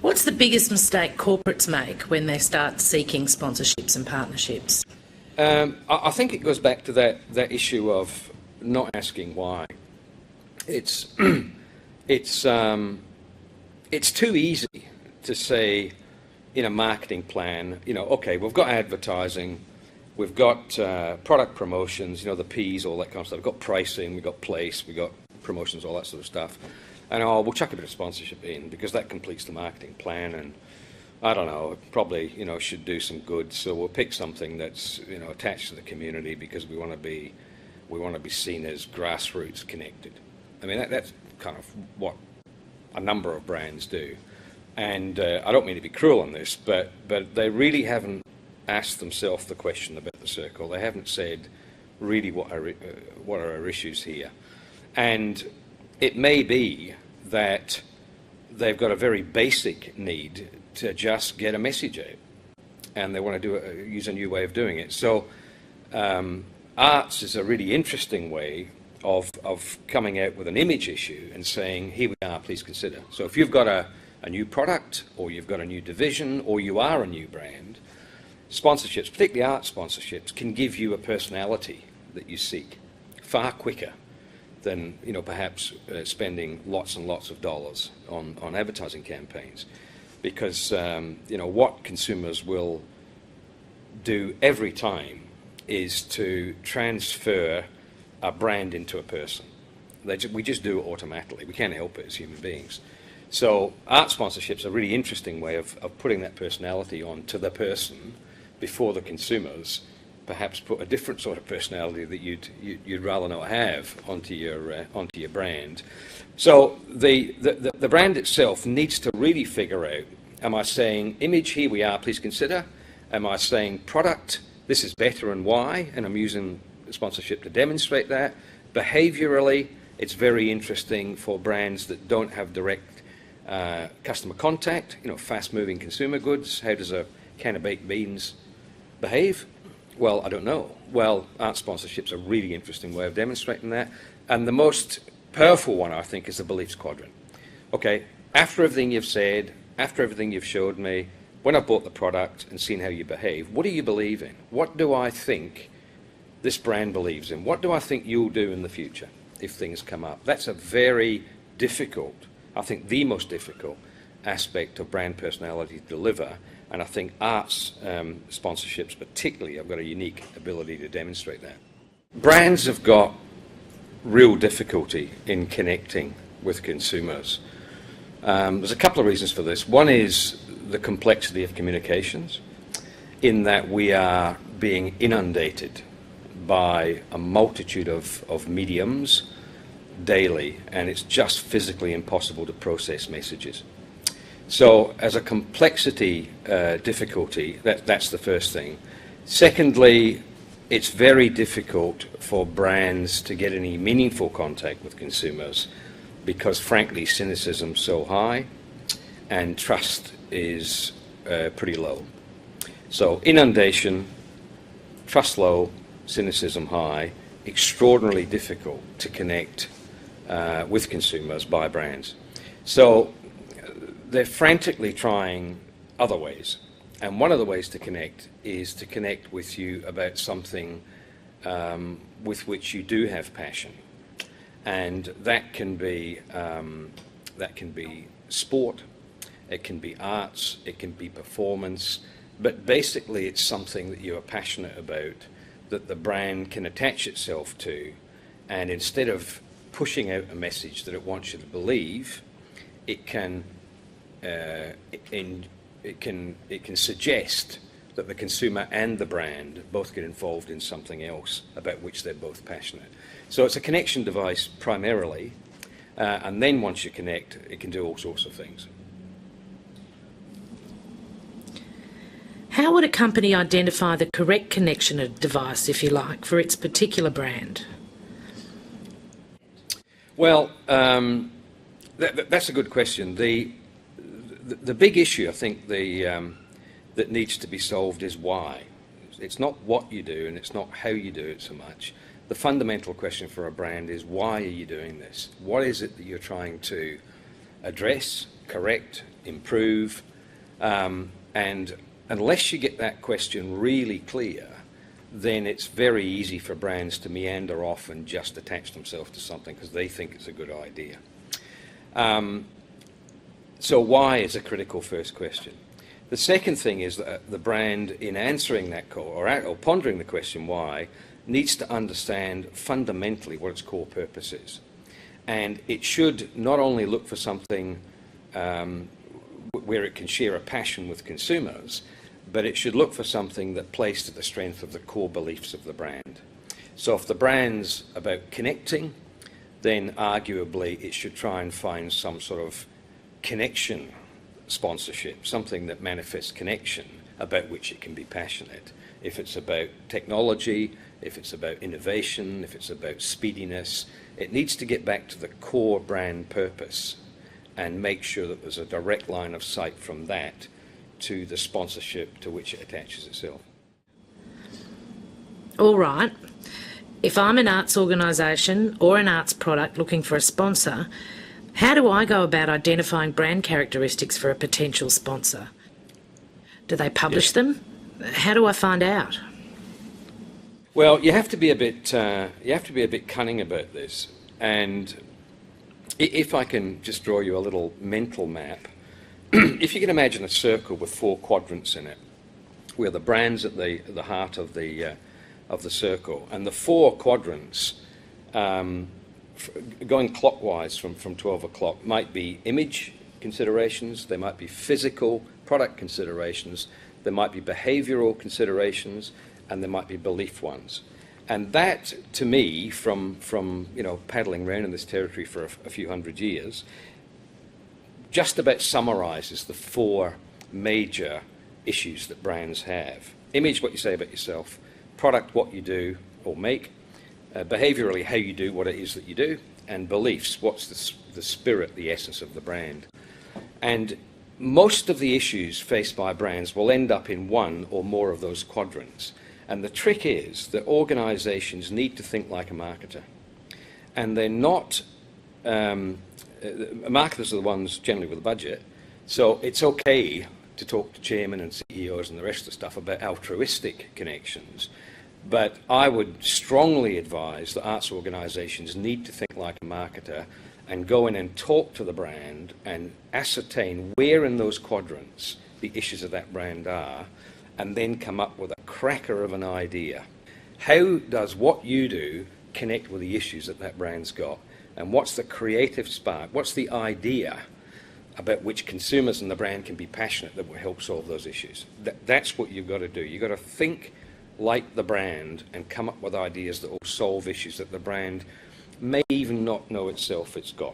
What's the biggest mistake corporates make when they start seeking sponsorships and partnerships? I think it goes back to that issue of not asking why. It's too easy to say in a marketing plan, okay, we've got advertising, we've got product promotions, the P's, all that kind of stuff. We've got pricing, we've got place, we've got promotions, all that sort of stuff. And we'll chuck a bit of sponsorship in because that completes the marketing plan. And I don't know, probably, should do some good. So we'll pick something that's, attached to the community because we want to be seen as grassroots connected. I mean, that's kind of what a number of brands do. And I don't mean to be cruel on this, but they really haven't asked themselves the question about the circle. They haven't said really what are our issues here. And it may be that they've got a very basic need to just get a message out, and they want to use a new way of doing it. So arts is a really interesting way of coming out with an image issue and saying, here we are, please consider. So if you've got a new product, or you've got a new division, or you are a new brand, sponsorships, particularly art sponsorships, can give you a personality that you seek far quicker than perhaps spending lots and lots of dollars on advertising campaigns, because what consumers will do every time is to transfer a brand into a person. We just do it automatically. We can't help it as human beings. So art sponsorships are a really interesting way of putting that personality on to the person before the consumers perhaps put a different sort of personality that you'd rather not have onto your brand. So the brand itself needs to really figure out, am I saying image, here we are, please consider? Am I saying product, this is better and why? And I'm using sponsorship to demonstrate that. Behaviourally, it's very interesting for brands that don't have direct customer contact, fast-moving consumer goods. How does a can of baked beans behave? Well, I don't know. Well, art sponsorship's a really interesting way of demonstrating that. And the most powerful one, I think, is the beliefs quadrant. Okay, after everything you've said, after everything you've showed me, when I've bought the product and seen how you behave, what do you believe in? What do I think this brand believes in? What do I think you'll do in the future if things come up? That's a very difficult, I think the most difficult aspect of brand personality to deliver. And I think arts sponsorships particularly have got a unique ability to demonstrate that. Brands have got real difficulty in connecting with consumers. There's a couple of reasons for this. One is the complexity of communications, in that we are being inundated by a multitude of mediums daily, and it's just physically impossible to process messages. So as a complexity difficulty, that's the first thing. Secondly, it's very difficult for brands to get any meaningful contact with consumers because, frankly, cynicism's so high and trust is pretty low. So inundation, trust low, cynicism high, extraordinarily difficult to connect with consumers by brands. So they're frantically trying other ways. And one of the ways to connect is to connect with you about something with which you do have passion. And that can be sport, it can be arts, it can be performance, but basically it's something that you are passionate about, that the brand can attach itself to, and instead of pushing out a message that it wants you to believe, it can suggest that the consumer and the brand both get involved in something else about which they're both passionate. So it's a connection device primarily, and then once you connect, it can do all sorts of things. How would a company identify the correct connection device, if you like, for its particular brand? Well, that's a good question. The big issue, I think, that needs to be solved is why. It's not what you do, and it's not how you do it so much. The fundamental question for a brand is, why are you doing this? What is it that you're trying to address, correct, improve, and unless you get that question really clear, then it's very easy for brands to meander off and just attach themselves to something because they think it's a good idea. So why is a critical first question. The second thing is that the brand, in answering that call or pondering the question why, needs to understand fundamentally what its core purpose is. And it should not only look for something where it can share a passion with consumers, but it should look for something that plays to the strength of the core beliefs of the brand. So if the brand's about connecting, then arguably it should try and find some sort of connection sponsorship, something that manifests connection about which it can be passionate. If it's about technology, if it's about innovation, if it's about speediness, it needs to get back to the core brand purpose and make sure that there's a direct line of sight from that to the sponsorship to which it attaches itself. All right. If I'm an arts organisation or an arts product looking for a sponsor, how do I go about identifying brand characteristics for a potential sponsor? Do they publish them? How do I find out? Well, you have to be a bit cunning about this. And if I can just draw you a little mental map, if you can imagine a circle with 4 quadrants in it, where the brand's at the heart of the circle, and the 4 quadrants, going clockwise from 12 o'clock, might be image considerations, they might be physical product considerations, there might be behavioural considerations, and there might be belief ones. And that, to me, from paddling around in this territory for a few hundred years, just about summarises the 4 major issues that brands have. Image, what you say about yourself. Product, what you do or make. Behaviourally, how you do what it is that you do. And beliefs, what's the spirit, the essence of the brand. And most of the issues faced by brands will end up in one or more of those quadrants. And the trick is that organisations need to think like a marketer. And they're not... marketers are the ones generally with a budget, so it's okay to talk to chairmen and CEOs and the rest of the stuff about altruistic connections, but I would strongly advise that arts organisations need to think like a marketer and go in and talk to the brand and ascertain where in those quadrants the issues of that brand are, and then come up with a cracker of an idea. How does what you do connect with the issues that that brand's got? And what's the creative spark? What's the idea about which consumers and the brand can be passionate that will help solve those issues? That's what you've got to do. You've got to think like the brand and come up with ideas that will solve issues that the brand may even not know itself it's got.